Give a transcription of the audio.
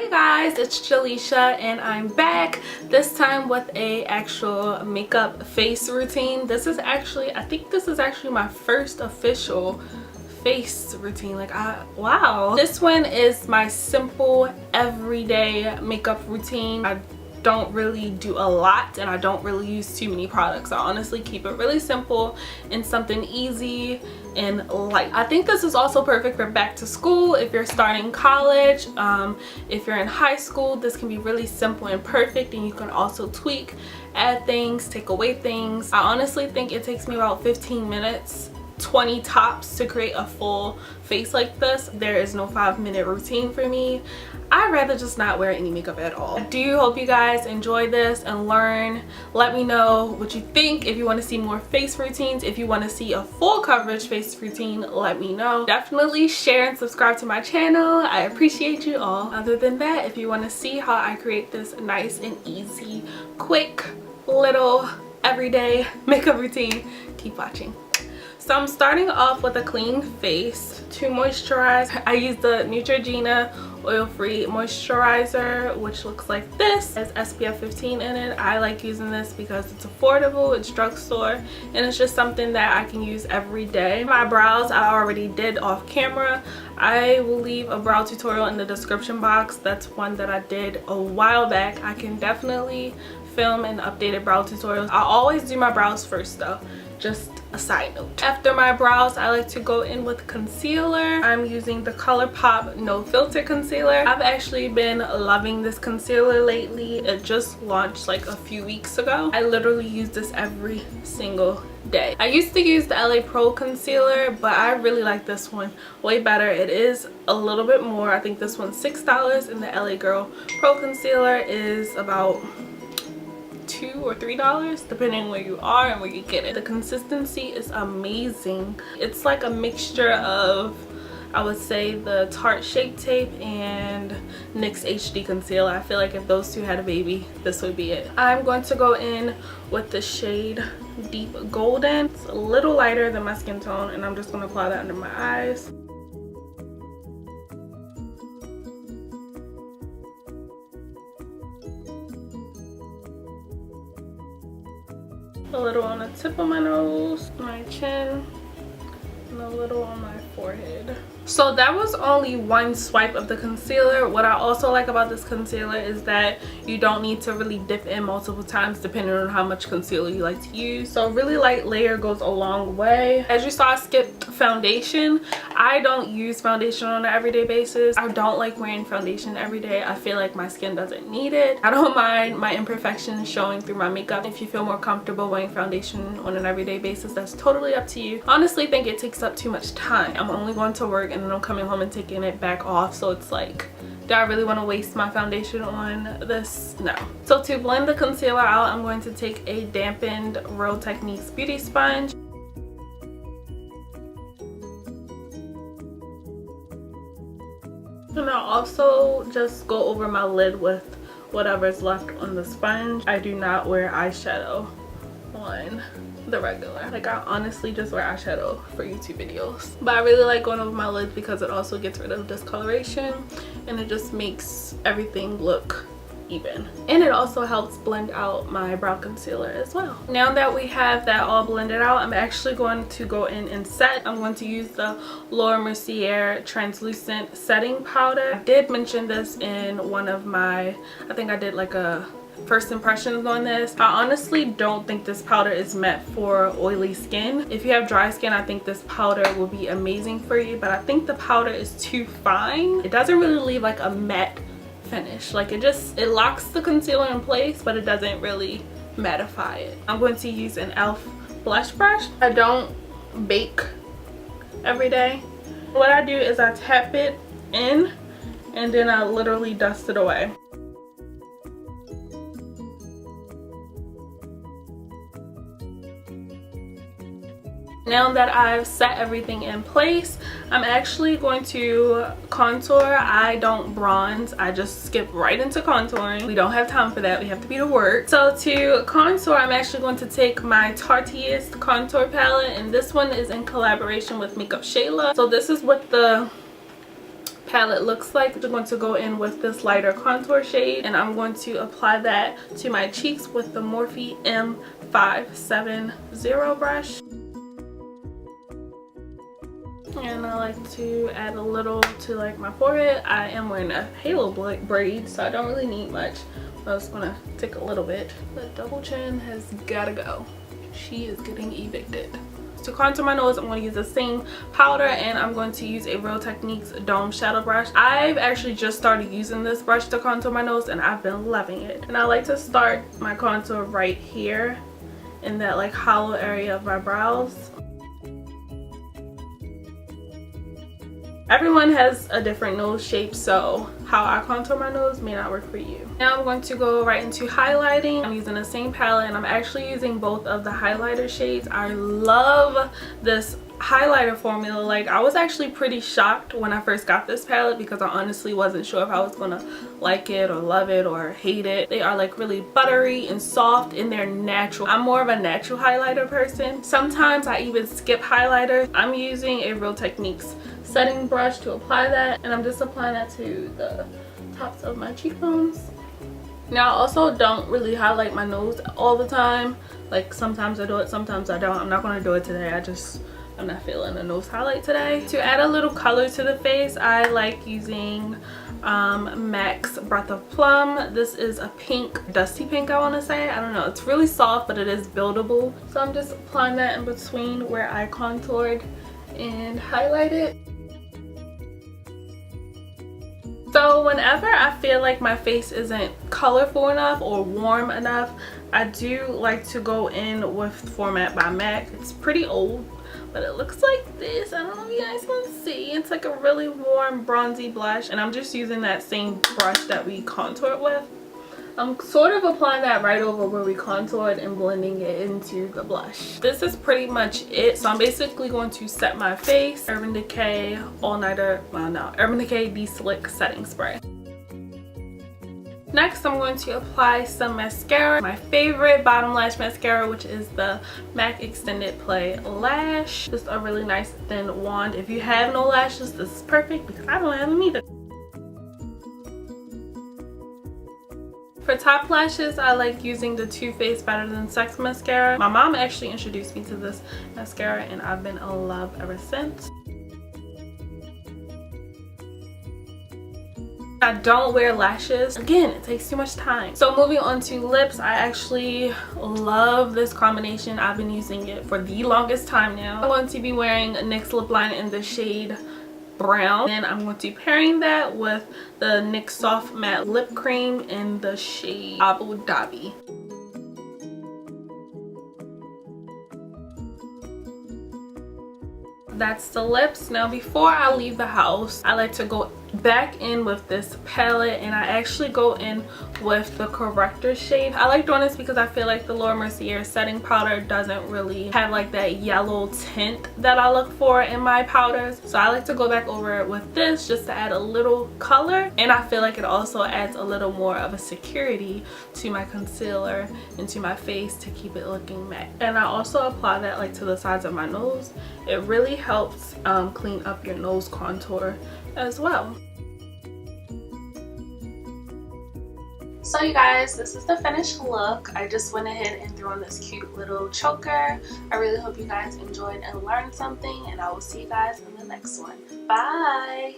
Hey guys, it's Jaleisha and I'm back this time with a actual makeup face routine. I think this is actually my first official face routine. Wow. This one is my simple everyday makeup routine. I don't really do a lot and I don't really use too many products. I honestly keep it really simple and something easy and light. I think this is also perfect for back to school. If you're starting college, if you're in high school, this can be really simple and perfect, and you can also tweak, add things, take away things. I honestly think it takes me about 15 minutes, 20 tops, to create a full face like this. There is no 5-minute routine for me. I'd rather just not wear any makeup at all. I do hope you guys enjoy this and learn. Let me know what you think. If you want to see more face routines, if you want to see a full coverage face routine, let me know. Definitely share and subscribe to my channel. I appreciate you all. Other than that, if you want to see how I create this nice and easy, quick, little, everyday makeup routine, keep watching. So I'm starting off with a clean face. To moisturize, I use the Neutrogena oil-free moisturizer, which looks like this. It has SPF 15 in it. I like using this because it's affordable, it's drugstore, and it's just something that I can use every day. My brows I already did off camera. I will leave a brow tutorial in the description box. That's one that I did a while back. I can definitely film an updated brow tutorial. I always do my brows first though, just a side note. After my brows, I like to go in with concealer. I'm using the Colourpop No Filter concealer. I've actually been loving this concealer lately. It just launched like a few weeks ago. I literally use this every single day. I used to use the LA Pro concealer, but I really like this one way better. It is a little bit more. I think this one's $6 and the LA Girl Pro concealer is about $2 or $3 depending where you are and where you get it. The consistency is amazing. It's like a mixture of, I would say, the Tarte Shape Tape and NYX HD concealer. I feel like if those two had a baby, this would be it. I'm going to go in with the shade Deep Golden. It's a little lighter than my skin tone, and I'm just going to apply that under my eyes. A little on the tip of my nose, my chin, and a little on my forehead. So that was only one swipe of the concealer. What I also like about this concealer is that you don't need to really dip in multiple times depending on how much concealer you like to use. So a really light layer goes a long way. As you saw, I skipped foundation. I don't use foundation on an everyday basis. I don't like wearing foundation every day. I feel like my skin doesn't need it. I don't mind my imperfections showing through my makeup. If you feel more comfortable wearing foundation on an everyday basis, that's totally up to you. Honestly, I think it takes up too much time. I'm only going to work and then I'm coming home and taking it back off, so it's like, do I really want to waste my foundation on this? No. So to blend the concealer out, I'm going to take a dampened Real Techniques beauty sponge. And I'll also just go over my lid with whatever's left on the sponge. I do not wear eyeshadow on the regular. Like, I honestly just wear eyeshadow for YouTube videos, but I really like going over my lids because it also gets rid of discoloration and it just makes everything look even, and it also helps blend out my brow concealer as well. Now that we have that all blended out, I'm actually going to go in and set. I'm going to use the Mercier translucent setting powder. I did mention this in one of my, I think I did like a first impressions on this. I honestly don't think this powder is meant for oily skin. If you have dry skin, I think this powder will be amazing for you, but I think the powder is too fine. It doesn't really leave like a matte finish. Like, it locks the concealer in place, but it doesn't really mattify it. I'm going to use an e.l.f. blush brush. I don't bake every day. What I do is I tap it in and then I literally dust it away. Now that I've set everything in place, I'm actually going to contour. I don't bronze. I just skip right into contouring. We don't have time for that. We have to be to work. So to contour, I'm actually going to take my Tarteist contour palette, and this one is in collaboration with MakeupShayla. So this is what the palette looks like. I'm going to go in with this lighter contour shade, and I'm going to apply that to my cheeks with the Morphe M570 brush. And I like to add a little to like my forehead. I am wearing a halo braid, so I don't really need much. I'm just gonna take a little bit. The double chin has gotta go. She is getting evicted. To contour my nose, I'm going to use the same powder, and I'm going to use a Real Techniques Dome Shadow Brush. I've actually just started using this brush to contour my nose, and I've been loving it. And I like to start my contour right here in that like hollow area of my brows. Everyone has a different nose shape, so how I contour my nose may not work for you. Now I'm going to go right into highlighting. I'm using the same palette, and I'm actually using both of the highlighter shades. I love this highlighter formula. Like, I was actually pretty shocked when I first got this palette because I honestly wasn't sure if I was gonna like it or love it or hate it. They are like really buttery and soft, and they're natural. I'm more of a natural highlighter person. Sometimes I even skip highlighters. I'm using a Real Techniques setting brush to apply that, and I'm just applying that to the tops of my cheekbones. Now I also don't really highlight my nose all the time. Like, sometimes I do it, sometimes I don't. I'm not going to do it today. I'm not feeling a nose highlight today. To add a little color to the face, I like using MAC's Breath of Plum. This is a pink, dusty pink, I want to say. I don't know, it's really soft, but it is buildable. So I'm just applying that in between where I contoured and highlighted. So whenever I feel like my face isn't colorful enough or warm enough, I do like to go in with Format by MAC. It's pretty old, but it looks like this. I don't know if you guys can see. It's like a really warm bronzy blush, and I'm just using that same brush that we contoured with. I'm sort of applying that right over where we contoured and blending it into the blush. This is pretty much it. So I'm basically going to set my face. Urban Decay All Nighter, well no, Urban Decay De-Slick Setting Spray. Next, I'm going to apply some mascara. My favorite bottom lash mascara, which is the MAC Extended Play Lash. Just a really nice thin wand. If you have no lashes, this is perfect because I don't have them either. For top lashes, I like using the Too Faced Better Than Sex mascara. My mom actually introduced me to this mascara, and I've been in love ever since. I don't wear lashes. Again, it takes too much time. So moving on to lips, I actually love this combination. I've been using it for the longest time now. I'm going to be wearing NYX lip liner in the shade Brown. Then I'm going to be pairing that with the NYX Soft Matte Lip Cream in the shade Abu Dhabi. That's the lips. Now before I leave the house, I like to go back in with this palette, and I actually go in with the corrector shade. I like doing this because I feel like the Laura Mercier setting powder doesn't really have like that yellow tint that I look for in my powders. So I like to go back over it with this just to add a little color, and I feel like it also adds a little more of a security to my concealer and to my face to keep it looking matte. And I also apply that like to the sides of my nose. It really helps clean up your nose contour as well. So you guys, this is the finished look. I just went ahead and threw on this cute little choker. I really hope you guys enjoyed and learned something, and I will see you guys in the next one. Bye!